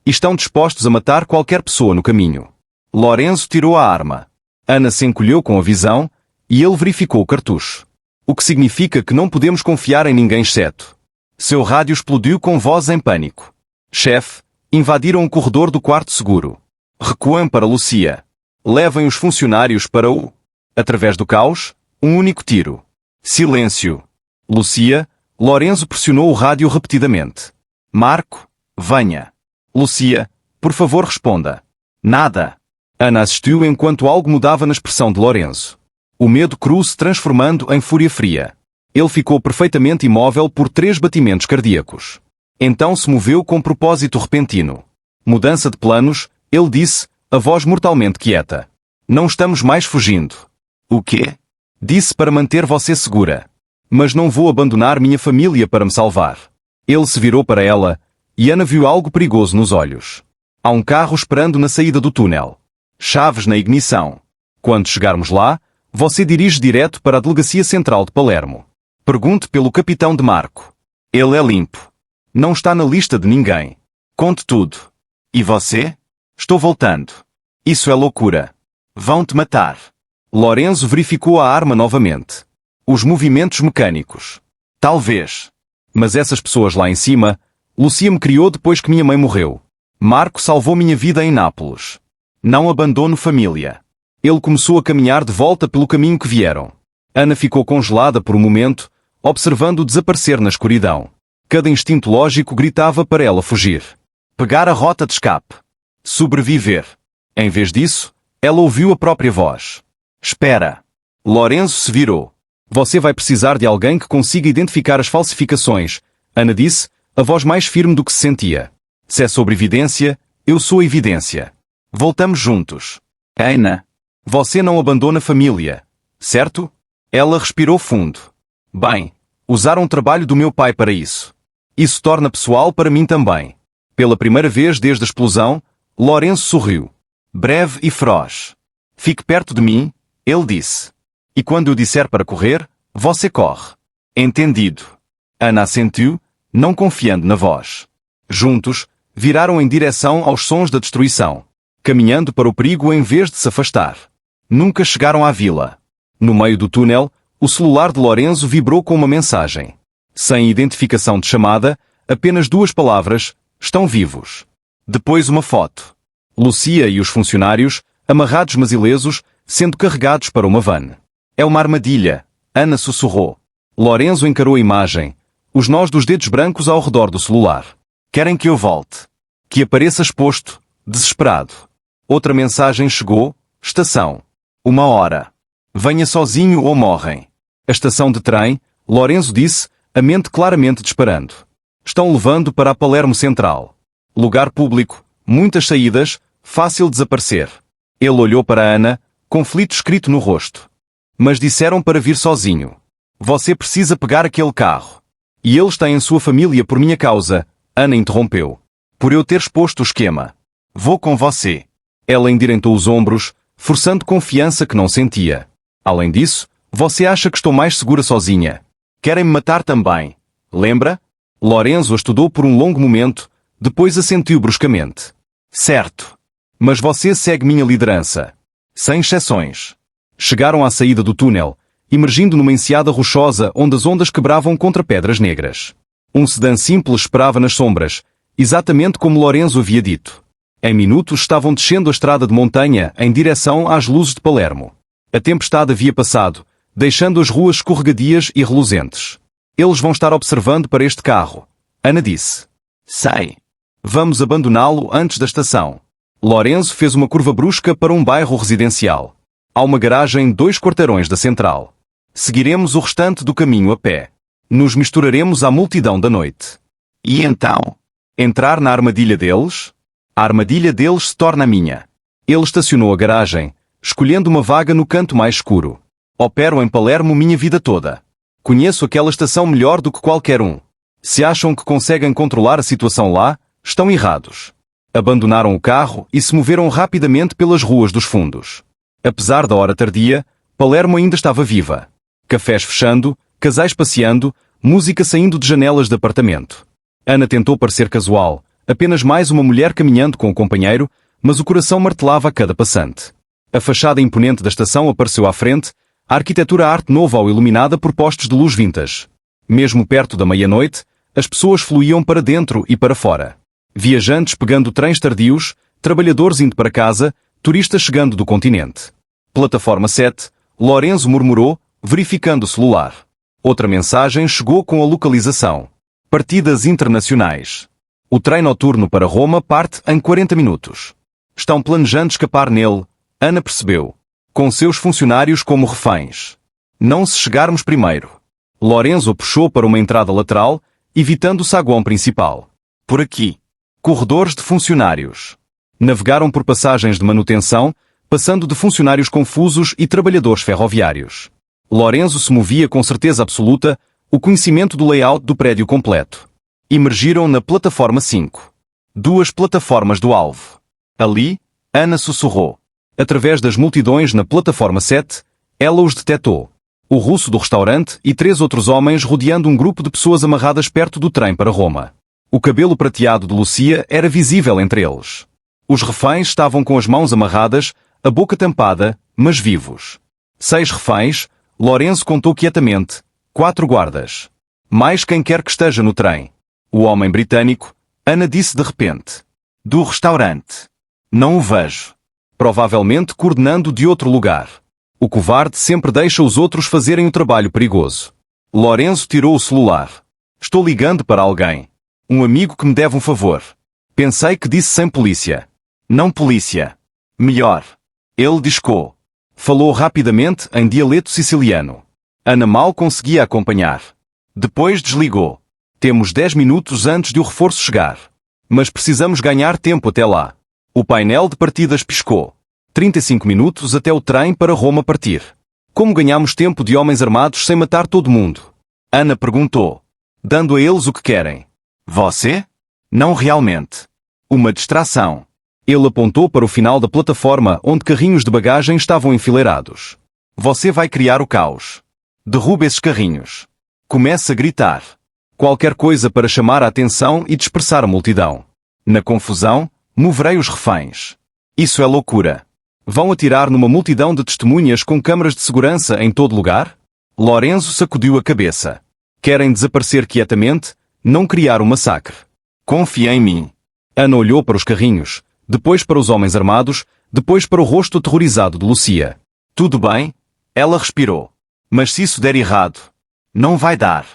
E estão dispostos a matar qualquer pessoa no caminho. Lorenzo tirou a arma. Ana se encolheu com a visão, e ele verificou o cartucho. O que significa que não podemos confiar em ninguém exceto. Seu rádio explodiu com voz em pânico. Chefe, invadiram o corredor do quarto seguro. Recuem para Lucia. Levem os funcionários para o... Através do caos, um único tiro. Silêncio. Lucia, Lorenzo pressionou o rádio repetidamente. Marco, venha. Lucia, por favor responda. Nada. Ana assistiu enquanto algo mudava na expressão de Lorenzo. O medo cru se transformando em fúria fria. Ele ficou perfeitamente imóvel por 3 batimentos cardíacos. Então se moveu com propósito repentino. Mudança de planos, ele disse, a voz mortalmente quieta. Não estamos mais fugindo. O quê? Disse para manter você segura. Mas não vou abandonar minha família para me salvar. Ele se virou para ela, e Ana viu algo perigoso nos olhos. Há um carro esperando na saída do túnel. Chaves na ignição. Quando chegarmos lá, você dirige direto para a Delegacia Central de Palermo. Pergunte pelo capitão de Marco. Ele é limpo. Não está na lista de ninguém. Conte tudo. E você? Estou voltando. Isso é loucura. Vão te matar. Lorenzo verificou a arma novamente. Os movimentos mecânicos. Talvez. Mas essas pessoas lá em cima, Lucia me criou depois que minha mãe morreu. Marco salvou minha vida em Nápoles. Não abandono família. Ele começou a caminhar de volta pelo caminho que vieram. Ana ficou congelada por um momento, observando-o desaparecer na escuridão. Cada instinto lógico gritava para ela fugir. Pegar a rota de escape. Sobreviver. Em vez disso, ela ouviu a própria voz. Espera. Lorenzo se virou. Você vai precisar de alguém que consiga identificar as falsificações, Ana disse, a voz mais firme do que se sentia. Se é sobre evidência, eu sou a evidência. Voltamos juntos. Ana, você não abandona a família, certo? Ela respirou fundo. Bem, usaram o trabalho do meu pai para isso. Isso torna pessoal para mim também. Pela primeira vez desde a explosão, Lourenço sorriu. Breve e feroz. Fique perto de mim, ele disse. E quando eu disser para correr, você corre. Entendido. Ana assentiu, não confiando na voz. Juntos, viraram em direção aos sons da destruição, caminhando para o perigo em vez de se afastar. Nunca chegaram à vila. No meio do túnel, o celular de Lourenço vibrou com uma mensagem. Sem identificação de chamada, apenas 2 palavras: estão vivos. Depois uma foto. Lucia e os funcionários, amarrados mas ilesos, sendo carregados para uma van. É uma armadilha, Ana sussurrou. Lourenço encarou a imagem, os nós dos dedos brancos ao redor do celular. Querem que eu volte. Que apareça exposto, desesperado. Outra mensagem chegou: estação. 1 hora. Venha sozinho ou morrem. A estação de trem, Lourenço disse, a mente claramente disparando. Estão levando para a Palermo Central. Lugar público, muitas saídas, fácil desaparecer. Ele olhou para Ana, conflito escrito no rosto. Mas disseram para vir sozinho. Você precisa pegar aquele carro. E eles têm sua família por minha causa, Ana interrompeu. Por eu ter exposto o esquema. Vou com você. Ela endireitou os ombros, forçando confiança que não sentia. Além disso, você acha que estou mais segura sozinha. Querem me matar também. Lembra? Lourenço a estudou por um longo momento, depois assentiu bruscamente. Certo. Mas você segue minha liderança. Sem exceções. Chegaram à saída do túnel, emergindo numa enseada rochosa onde as ondas quebravam contra pedras negras. Um sedã simples esperava nas sombras, exatamente como Lourenço havia dito. Em minutos estavam descendo a estrada de montanha em direção às luzes de Palermo. A tempestade havia passado, deixando as ruas escorregadias e reluzentes. Eles vão estar observando para este carro, Ana disse. Sei. Vamos abandoná-lo antes da estação. Lourenço fez uma curva brusca para um bairro residencial. Há uma garagem 2 quarteirões da central. Seguiremos o restante do caminho a pé. Nos misturaremos à multidão da noite. E então? Entrar na armadilha deles? A armadilha deles se torna a minha. Ele estacionou a garagem, escolhendo uma vaga no canto mais escuro. Opero em Palermo minha vida toda. Conheço aquela estação melhor do que qualquer um. Se acham que conseguem controlar a situação lá, estão errados. Abandonaram o carro e se moveram rapidamente pelas ruas dos fundos. Apesar da hora tardia, Palermo ainda estava viva. Cafés fechando, casais passeando, música saindo de janelas de apartamento. Ana tentou parecer casual, apenas mais uma mulher caminhando com o companheiro, mas o coração martelava a cada passante. A fachada imponente da estação apareceu à frente, a arquitetura arte nouveau iluminada por postes de luz vintage. Mesmo perto da meia-noite, as pessoas fluíam para dentro e para fora. Viajantes pegando trens tardios, trabalhadores indo para casa, turistas chegando do continente. Plataforma 7, Lourenço murmurou, verificando o celular. Outra mensagem chegou com a localização. Partidas internacionais. O trem noturno para Roma parte em 40 minutos. Estão planejando escapar nele, Ana percebeu. Com seus funcionários como reféns. Não se chegarmos primeiro. Lourenço puxou para uma entrada lateral, evitando o saguão principal. Por aqui. Corredores de funcionários. Navegaram por passagens de manutenção, passando de funcionários confusos e trabalhadores ferroviários. Lourenço se movia com certeza absoluta, o conhecimento do layout do prédio completo. Emergiram na plataforma 5. 2 plataformas do alvo. Ali, Ana sussurrou. Através das multidões na plataforma 7, ela os detectou. O russo do restaurante e 3 outros homens rodeando um grupo de pessoas amarradas perto do trem para Roma. O cabelo prateado de Lucia era visível entre eles. Os reféns estavam com as mãos amarradas, a boca tampada, mas vivos. 6 reféns, Lourenço contou quietamente, 4 guardas. Mais quem quer que esteja no trem. O homem britânico, Ana disse de repente. Do restaurante. Não o vejo. Provavelmente coordenando de outro lugar. O covarde sempre deixa os outros fazerem o trabalho perigoso. Lourenço tirou o celular. Estou ligando para alguém. Um amigo que me deve um favor. Pensei que disse sem polícia. Não polícia. Melhor. Ele discou. Falou rapidamente em dialeto siciliano. Ana mal conseguia acompanhar. Depois desligou. Temos 10 minutos antes de o reforço chegar. Mas precisamos ganhar tempo até lá. O painel de partidas piscou. 35 minutos até o trem para Roma partir. Como ganhamos tempo de homens armados sem matar todo mundo? Ana perguntou, dando a eles o que querem. Você? Não realmente. Uma distração. Ele apontou para o final da plataforma onde carrinhos de bagagem estavam enfileirados. Você vai criar o caos. Derruba esses carrinhos. Comece a gritar. Qualquer coisa para chamar a atenção e dispersar a multidão. Na confusão, moverei os reféns. Isso é loucura. Vão atirar numa multidão de testemunhas com câmaras de segurança em todo lugar? Lorenzo sacudiu a cabeça. Querem desaparecer quietamente, não criar um massacre. Confia em mim. Ana olhou para os carrinhos, depois para os homens armados, depois para o rosto aterrorizado de Lucia. Tudo bem? Ela respirou. Mas se isso der errado? Não vai dar.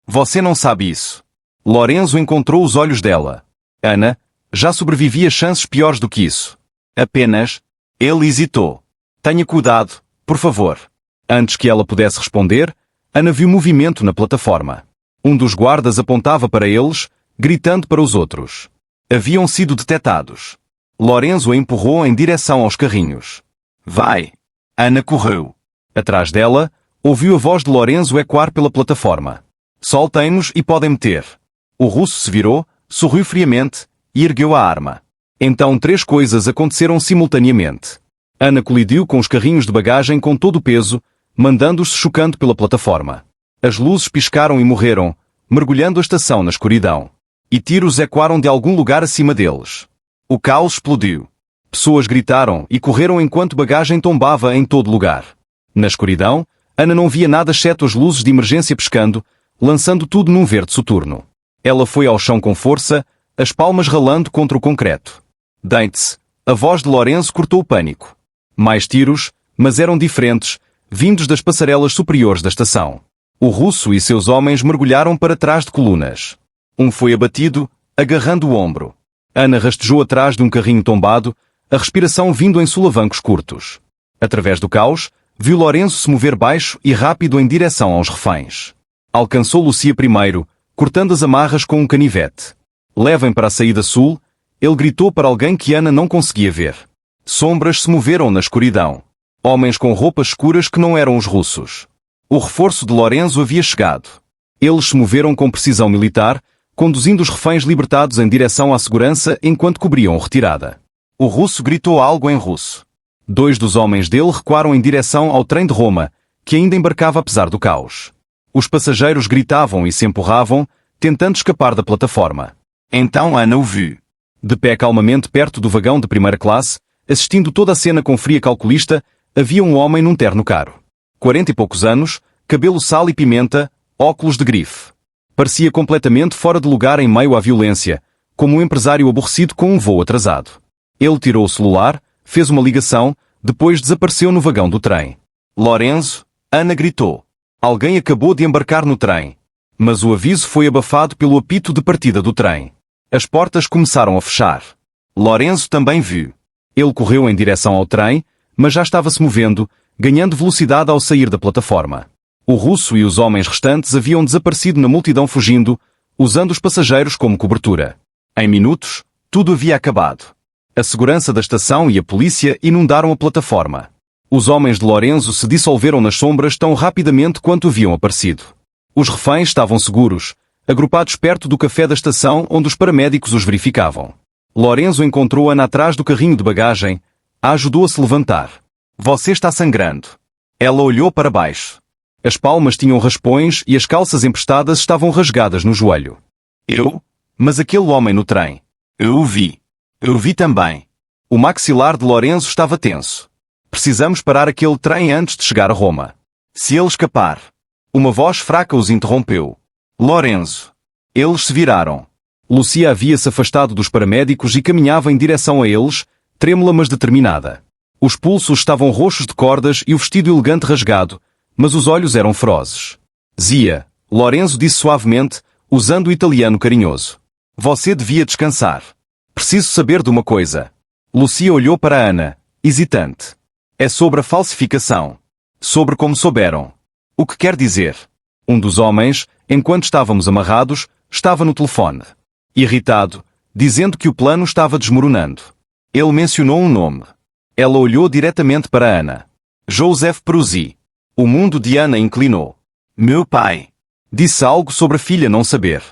Você não sabe isso. Lorenzo encontrou os olhos dela. Ana, já sobrevivi a chances piores do que isso. Apenas... Ele hesitou. Tenha cuidado, por favor. Antes que ela pudesse responder, Ana viu movimento na plataforma. Um dos guardas apontava para eles, gritando para os outros. Haviam sido detectados. Lorenzo a empurrou em direção aos carrinhos. Vai! Ana correu. Atrás dela, ouviu a voz de Lorenzo ecoar pela plataforma. Soltem-nos e podem meter. O russo se virou, sorriu friamente e ergueu a arma. Então 3 coisas aconteceram simultaneamente. Ana colidiu com os carrinhos de bagagem com todo o peso, mandando-os chocando pela plataforma. As luzes piscaram e morreram, mergulhando a estação na escuridão. E tiros ecoaram de algum lugar acima deles. O caos explodiu. Pessoas gritaram e correram enquanto bagagem tombava em todo lugar. Na escuridão, Ana não via nada exceto as luzes de emergência piscando, lançando tudo num verde soturno. Ela foi ao chão com força, as palmas ralando contra o concreto. Deite-se. A voz de Lorenzo cortou o pânico. Mais tiros, mas eram diferentes, vindos das passarelas superiores da estação. O russo e seus homens mergulharam para trás de colunas. Um foi abatido, agarrando o ombro. Ana rastejou atrás de um carrinho tombado, a respiração vindo em solavancos curtos. Através do caos, viu Lorenzo se mover baixo e rápido em direção aos reféns. Alcançou Lucia primeiro, cortando as amarras com um canivete. Levem para a saída sul, ele gritou para alguém que Ana não conseguia ver. Sombras se moveram na escuridão. Homens com roupas escuras que não eram os russos. O reforço de Lorenzo havia chegado. Eles se moveram com precisão militar, conduzindo os reféns libertados em direção à segurança enquanto cobriam a retirada. O russo gritou algo em russo. 2 dos homens dele recuaram em direção ao trem de Roma, que ainda embarcava apesar do caos. Os passageiros gritavam e se empurravam, tentando escapar da plataforma. Então Ana o viu. De pé calmamente perto do vagão de primeira classe, assistindo toda a cena com fria calculista, havia um homem num terno caro. 40 e poucos anos, cabelo sal e pimenta, óculos de grife. Parecia completamente fora de lugar em meio à violência, como um empresário aborrecido com um voo atrasado. Ele tirou o celular, fez uma ligação, depois desapareceu no vagão do trem. Lorenzo, Ana gritou. Alguém acabou de embarcar no trem. Mas o aviso foi abafado pelo apito de partida do trem. As portas começaram a fechar. Lorenzo também viu. Ele correu em direção ao trem, mas já estava se movendo, ganhando velocidade ao sair da plataforma. O russo e os homens restantes haviam desaparecido na multidão fugindo, usando os passageiros como cobertura. Em minutos, tudo havia acabado. A segurança da estação e a polícia inundaram a plataforma. Os homens de Lorenzo se dissolveram nas sombras tão rapidamente quanto haviam aparecido. Os reféns estavam seguros, agrupados perto do café da estação onde os paramédicos os verificavam. Lorenzo encontrou Ana atrás do carrinho de bagagem, a ajudou a se levantar. Você está sangrando. Ela olhou para baixo. As palmas tinham raspões e as calças emprestadas estavam rasgadas no joelho. Eu? Mas aquele homem no trem. Eu o vi. Eu vi também. O maxilar de Lorenzo estava tenso. Precisamos parar aquele trem antes de chegar a Roma. Se ele escapar. Uma voz fraca os interrompeu. Lorenzo. Eles se viraram. Lucia havia-se afastado dos paramédicos e caminhava em direção a eles, trêmula mas determinada. Os pulsos estavam roxos de cordas e o vestido elegante rasgado, mas os olhos eram ferozes. Zia, Lorenzo disse suavemente, usando o italiano carinhoso. Você devia descansar. Preciso saber de uma coisa. Lucia olhou para Ana, hesitante. É sobre a falsificação. Sobre como souberam. O que quer dizer? Um dos homens, enquanto estávamos amarrados, estava no telefone. Irritado, dizendo que o plano estava desmoronando. Ele mencionou um nome. Ela olhou diretamente para Ana. Joseph Prusy. O mundo de Ana inclinou. Meu pai. Disse algo sobre a filha não saber.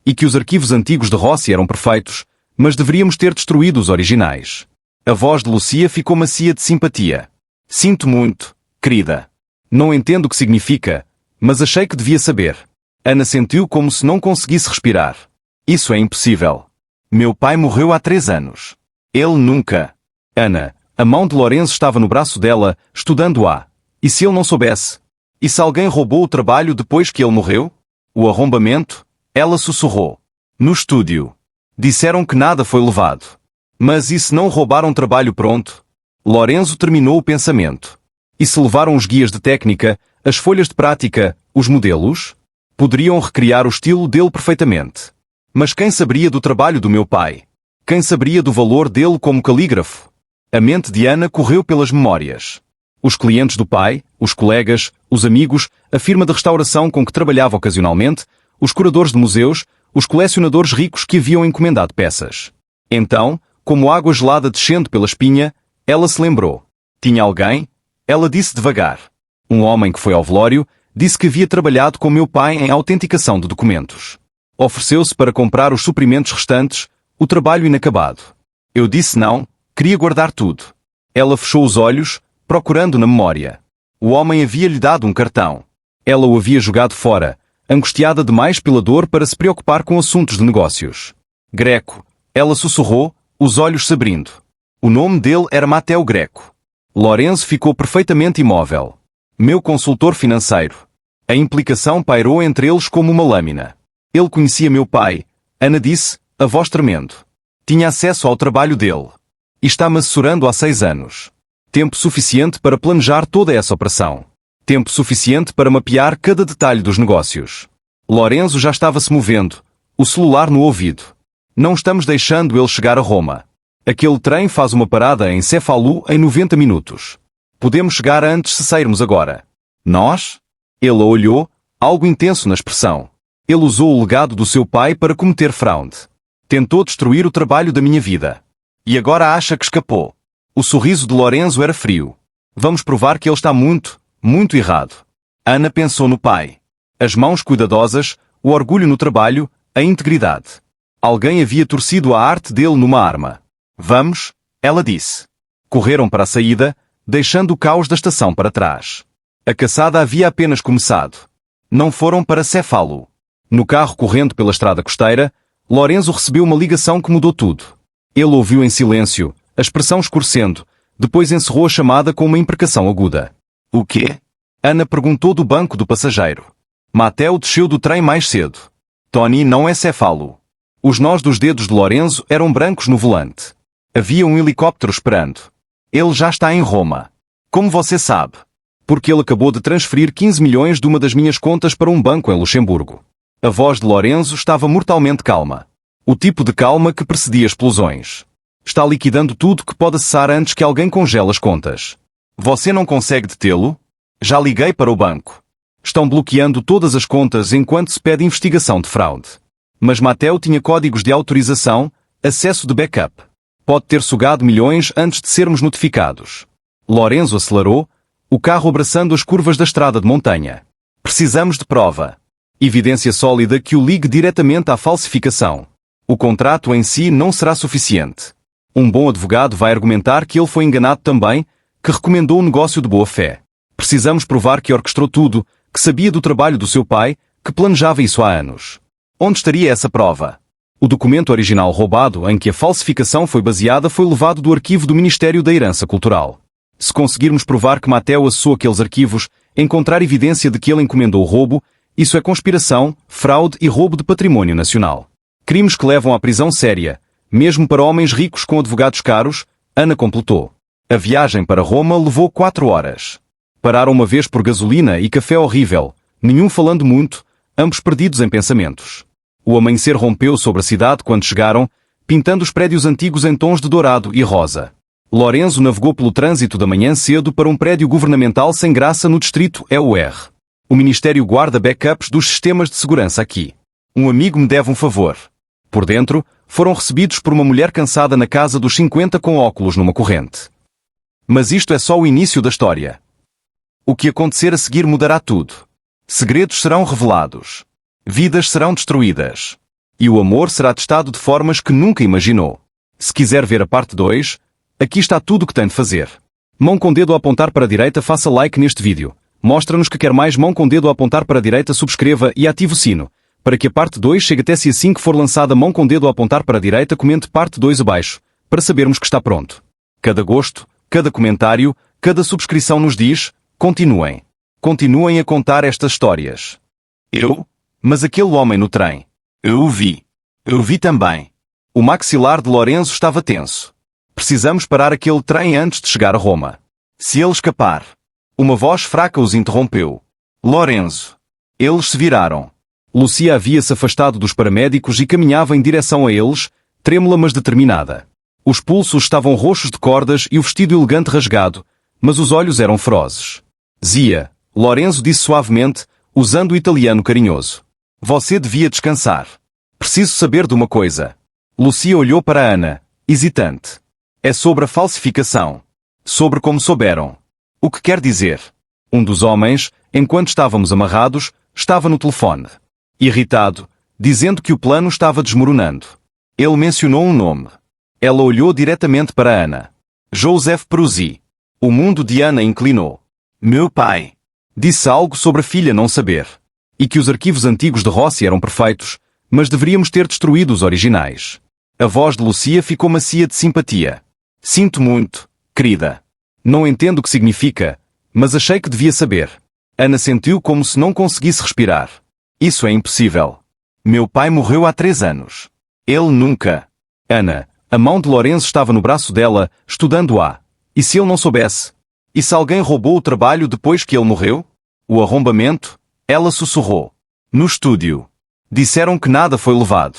E que os arquivos antigos de Rossi eram perfeitos, mas deveríamos ter destruído os originais. A voz de Lucia ficou macia de simpatia. Sinto muito, querida. Não entendo o que significa, mas achei que devia saber. Ana sentiu como se não conseguisse respirar. Isso é impossível. Meu pai morreu há 3 anos. Ele nunca... Ana, a mão de Lorenzo estava no braço dela, estudando-a. E se ele não soubesse? E se alguém roubou o trabalho depois que ele morreu? O arrombamento? Ela sussurrou. No estúdio. Disseram que nada foi levado. Mas e se não roubaram trabalho pronto? Lorenzo terminou o pensamento. E se levaram os guias de técnica, as folhas de prática, os modelos? Poderiam recriar o estilo dele perfeitamente. Mas quem saberia do trabalho do meu pai? Quem saberia do valor dele como calígrafo? A mente de Ana correu pelas memórias. Os clientes do pai, os colegas, os amigos, a firma de restauração com que trabalhava ocasionalmente, os curadores de museus, os colecionadores ricos que haviam encomendado peças. Então, como água gelada descendo pela espinha, ela se lembrou. Tinha alguém? Ela disse devagar. Um homem que foi ao velório, disse que havia trabalhado com meu pai em autenticação de documentos. Ofereceu-se para comprar os suprimentos restantes, o trabalho inacabado. Eu disse não, queria guardar tudo. Ela fechou os olhos, procurando na memória. O homem havia-lhe dado um cartão. Ela o havia jogado fora, angustiada demais pela dor para se preocupar com assuntos de negócios. Greco. Ela sussurrou, os olhos se abrindo. O nome dele era Mateo Greco. Lorenzo ficou perfeitamente imóvel. Meu consultor financeiro. A implicação pairou entre eles como uma lâmina. Ele conhecia meu pai. Ana disse, a voz tremendo. Tinha acesso ao trabalho dele. E está-me assessorando há 6 anos. Tempo suficiente para planejar toda essa operação. Tempo suficiente para mapear cada detalhe dos negócios. Lorenzo já estava se movendo, o celular no ouvido. Não estamos deixando ele chegar a Roma. Aquele trem faz uma parada em Cefalù em 90 minutos. Podemos chegar antes se sairmos agora. Nós? Ele a olhou, algo intenso na expressão. Ele usou o legado do seu pai para cometer fraude. Tentou destruir o trabalho da minha vida. E agora acha que escapou. O sorriso de Lorenzo era frio. Vamos provar que ele está muito, muito errado. Ana pensou no pai. As mãos cuidadosas, o orgulho no trabalho, a integridade. Alguém havia torcido a arte dele numa arma. Vamos, ela disse. Correram para a saída, deixando o caos da estação para trás. A caçada havia apenas começado. Não foram para Cefalù. No carro correndo pela estrada costeira, Lorenzo recebeu uma ligação que mudou tudo. Ele ouviu em silêncio, a expressão escurecendo, depois encerrou a chamada com uma imprecação aguda. O quê? Ana perguntou do banco do passageiro. Mateo desceu do trem mais cedo. Tony não é Cefalù. Os nós dos dedos de Lorenzo eram brancos no volante. Havia um helicóptero esperando. Ele já está em Roma. Como você sabe? Porque ele acabou de transferir 15 milhões de uma das minhas contas para um banco em Luxemburgo. A voz de Lorenzo estava mortalmente calma. O tipo de calma que precedia explosões. Está liquidando tudo que pode cessar antes que alguém congele as contas. Você não consegue detê-lo? Já liguei para o banco. Estão bloqueando todas as contas enquanto se pede investigação de fraude. Mas Mateo tinha códigos de autorização, acesso de backup. Pode ter sugado milhões antes de sermos notificados. Lorenzo acelerou, o carro abraçando as curvas da estrada de montanha. Precisamos de prova. Evidência sólida que o ligue diretamente à falsificação. O contrato em si não será suficiente. Um bom advogado vai argumentar que ele foi enganado também, que recomendou o negócio de boa fé. Precisamos provar que orquestrou tudo, que sabia do trabalho do seu pai, que planejava isso há anos. Onde estaria essa prova? O documento original roubado em que a falsificação foi baseada foi levado do arquivo do Ministério da Herança Cultural. Se conseguirmos provar que Mateo acessou aqueles arquivos, encontrar evidência de que ele encomendou o roubo, isso é conspiração, fraude e roubo de patrimônio nacional. Crimes que levam à prisão séria, mesmo para homens ricos com advogados caros, Ana completou. A viagem para Roma levou 4 horas. Pararam uma vez por gasolina e café horrível, nenhum falando muito, ambos perdidos em pensamentos. O amanhecer rompeu sobre a cidade quando chegaram, pintando os prédios antigos em tons de dourado e rosa. Lorenzo navegou pelo trânsito da manhã cedo para um prédio governamental sem graça no distrito EUR. O Ministério guarda backups dos sistemas de segurança aqui. Um amigo me deve um favor. Por dentro, foram recebidos por uma mulher cansada na casa dos 50 com óculos numa corrente. Mas isto é só o início da história. O que acontecer a seguir mudará tudo. Segredos serão revelados. Vidas serão destruídas. E o amor será testado de formas que nunca imaginou. Se quiser ver a parte 2, aqui está tudo o que tem de fazer. Mão com dedo a apontar para a direita, faça like neste vídeo. Mostra-nos que quer mais. Mão com dedo a apontar para a direita, subscreva e ative o sino, para que a parte 2 chegue até si assim que for lançada. Mão com dedo a apontar para a direita, comente parte 2 abaixo, para sabermos que está pronto. Cada gosto, cada comentário, cada subscrição nos diz, continuem. Continuem a contar estas histórias. Mas aquele homem no trem. Eu o vi. Eu vi também. O maxilar de Lorenzo estava tenso. Precisamos parar aquele trem antes de chegar a Roma. Se ele escapar. Uma voz fraca os interrompeu. Lorenzo. Eles se viraram. Lucia havia-se afastado dos paramédicos e caminhava em direção a eles, trêmula mas determinada. Os pulsos estavam roxos de cordas e o vestido elegante rasgado, mas os olhos eram ferozes. Zia, Lorenzo disse suavemente, usando o italiano carinhoso. Você devia descansar. Preciso saber de uma coisa. Lucia olhou para Ana, hesitante. É sobre a falsificação. Sobre como souberam. O que quer dizer? Um dos homens, enquanto estávamos amarrados, estava no telefone. Irritado, dizendo que o plano estava desmoronando. Ele mencionou um nome. Ela olhou diretamente para Ana. Joseph Peruzzi. O mundo de Ana inclinou. Meu pai. Disse algo sobre a filha não saber. E que os arquivos antigos de Rossi eram perfeitos, mas deveríamos ter destruído os originais. A voz de Lucia ficou macia de simpatia. Sinto muito, querida. Não entendo o que significa, mas achei que devia saber. Ana sentiu como se não conseguisse respirar. Isso é impossível. Meu pai morreu há 3 anos. Ele nunca... Ana, a mão de Lorenzo estava no braço dela, estudando-a. E se ele não soubesse? E se alguém roubou o trabalho depois que ele morreu? O arrombamento? Ela sussurrou. No estúdio. Disseram que nada foi levado.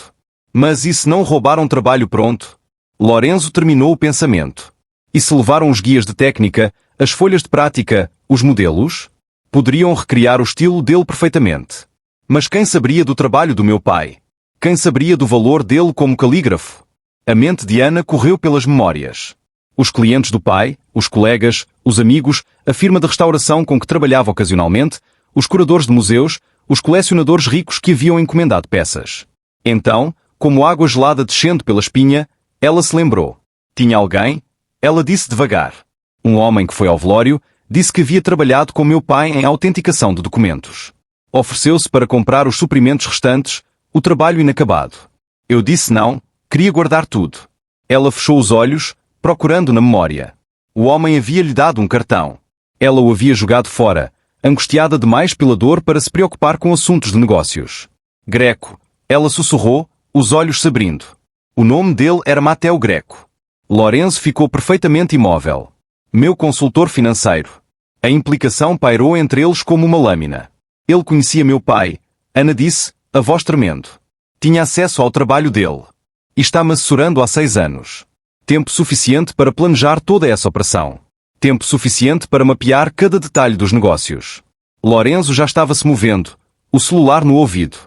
Mas e se não roubaram trabalho pronto? Lorenzo terminou o pensamento. E se levaram os guias de técnica, as folhas de prática, os modelos? Poderiam recriar o estilo dele perfeitamente. Mas quem saberia do trabalho do meu pai? Quem saberia do valor dele como calígrafo? A mente de Ana correu pelas memórias. Os clientes do pai, os colegas, os amigos, a firma de restauração com que trabalhava ocasionalmente, os curadores de museus, os colecionadores ricos que haviam encomendado peças. Então, como água gelada descendo pela espinha, ela se lembrou. Tinha alguém? Ela disse devagar. Um homem que foi ao velório, disse que havia trabalhado com meu pai em autenticação de documentos. Ofereceu-se para comprar os suprimentos restantes, o trabalho inacabado. Eu disse não, queria guardar tudo. Ela fechou os olhos, procurando na memória. O homem havia-lhe dado um cartão. Ela o havia jogado fora, angustiada demais pela dor para se preocupar com assuntos de negócios. Greco. Ela sussurrou, os olhos se abrindo. O nome dele era Matteo Greco. Lorenzo ficou perfeitamente imóvel. Meu consultor financeiro. A implicação pairou entre eles como uma lâmina. Ele conhecia meu pai, Ana disse, a voz tremendo. Tinha acesso ao trabalho dele. E está-me assessorando há 6 anos. Tempo suficiente para planejar toda essa operação. Tempo suficiente para mapear cada detalhe dos negócios. Lorenzo já estava se movendo, o celular no ouvido.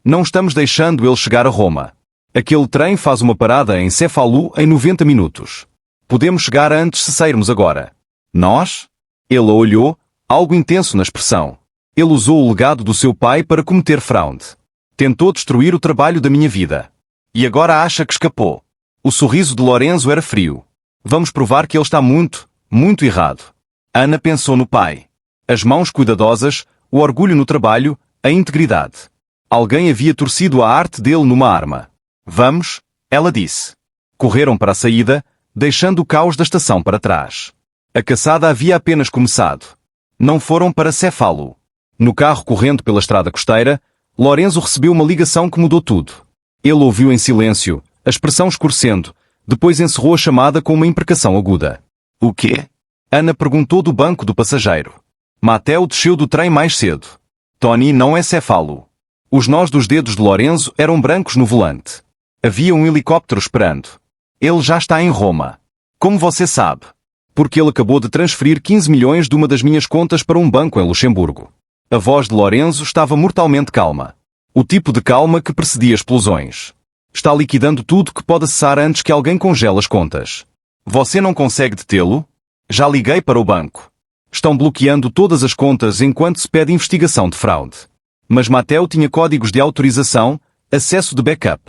Não estamos deixando ele chegar a Roma. Aquele trem faz uma parada em Cefalù em 90 minutos. Podemos chegar antes se sairmos agora. Nós? Ele a olhou, algo intenso na expressão. Ele usou o legado do seu pai para cometer fraude. Tentou destruir o trabalho da minha vida. E agora acha que escapou. O sorriso de Lorenzo era frio. Vamos provar que ele está muito, muito errado. Ana pensou no pai. As mãos cuidadosas, o orgulho no trabalho, a integridade. Alguém havia torcido a arte dele numa arma. Vamos, ela disse. Correram para a saída, deixando o caos da estação para trás. A caçada havia apenas começado. Não foram para Cefalù. No carro correndo pela estrada costeira, Lorenzo recebeu uma ligação que mudou tudo. Ele ouviu em silêncio, a expressão escurecendo, depois encerrou a chamada com uma imprecação aguda. O quê? Ana perguntou do banco do passageiro. Matteo desceu do trem mais cedo. Tony não é Cefalù. Os nós dos dedos de Lorenzo eram brancos no volante. Havia um helicóptero esperando. Ele já está em Roma. Como você sabe? Porque ele acabou de transferir 15 milhões de uma das minhas contas para um banco em Luxemburgo. A voz de Lorenzo estava mortalmente calma. O tipo de calma que precedia explosões. Está liquidando tudo que pode acessar antes que alguém congele as contas. Você não consegue detê-lo? Já liguei para o banco. Estão bloqueando todas as contas enquanto se pede investigação de fraude. Mas Mateo tinha códigos de autorização, acesso de backup.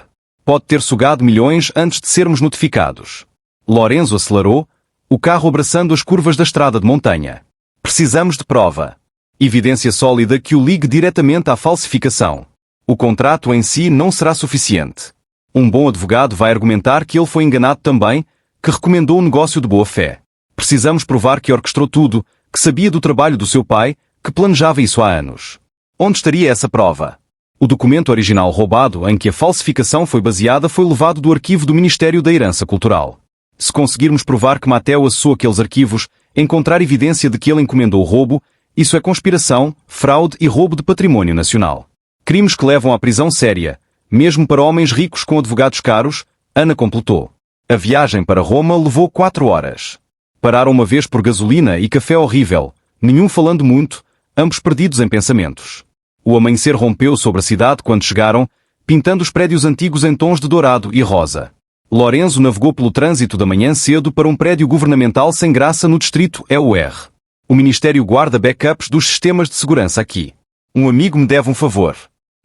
Pode ter sugado milhões antes de sermos notificados. Lorenzo acelerou, o carro abraçando as curvas da estrada de montanha. Precisamos de prova. Evidência sólida que o ligue diretamente à falsificação. O contrato em si não será suficiente. Um bom advogado vai argumentar que ele foi enganado também, que recomendou um negócio de boa fé. Precisamos provar que orquestrou tudo, que sabia do trabalho do seu pai, que planejava isso há anos. Onde estaria essa prova? O documento original roubado em que a falsificação foi baseada foi levado do arquivo do Ministério da Herança Cultural. Se conseguirmos provar que Mateo acessou aqueles arquivos, encontrar evidência de que ele encomendou o roubo, isso é conspiração, fraude e roubo de patrimônio nacional. Crimes que levam à prisão séria, mesmo para homens ricos com advogados caros, Ana completou. A viagem para Roma levou 4 horas. Pararam uma vez por gasolina e café horrível, nenhum falando muito, ambos perdidos em pensamentos. O amanhecer rompeu sobre a cidade quando chegaram, pintando os prédios antigos em tons de dourado e rosa. Lorenzo navegou pelo trânsito da manhã cedo para um prédio governamental sem graça no distrito EUR. O Ministério guarda backups dos sistemas de segurança aqui. Um amigo me deve um favor.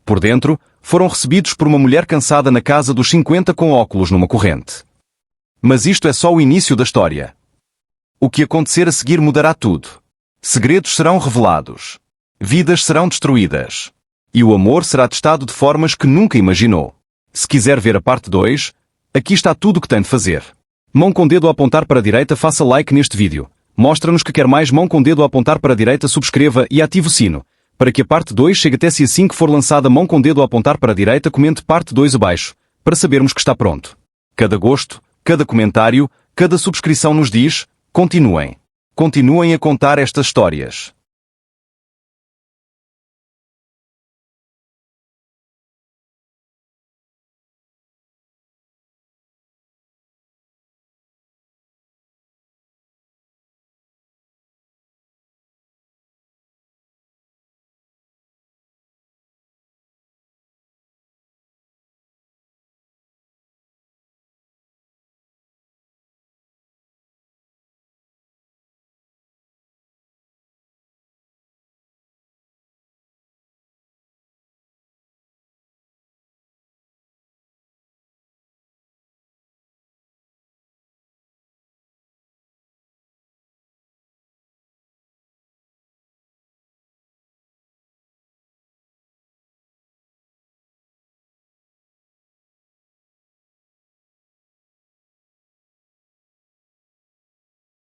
Por dentro, foram recebidos por uma mulher cansada na casa dos 50 com óculos numa corrente. Mas isto é só o início da história. O que acontecer a seguir mudará tudo. Segredos serão revelados. Vidas serão destruídas. E o amor será testado de formas que nunca imaginou. Se quiser ver a parte 2, aqui está tudo o que tem de fazer. Mão com dedo a apontar para a direita, faça like neste vídeo. Mostra-nos que quer mais. Mão com dedo a apontar para a direita, subscreva e ative o sino. Para que a parte 2 chegue até si assim que for lançada. Mão com dedo a apontar para a direita, comente parte 2 abaixo, para sabermos que está pronto. Cada gosto, cada comentário, cada subscrição nos diz: continuem. Continuem a contar estas histórias.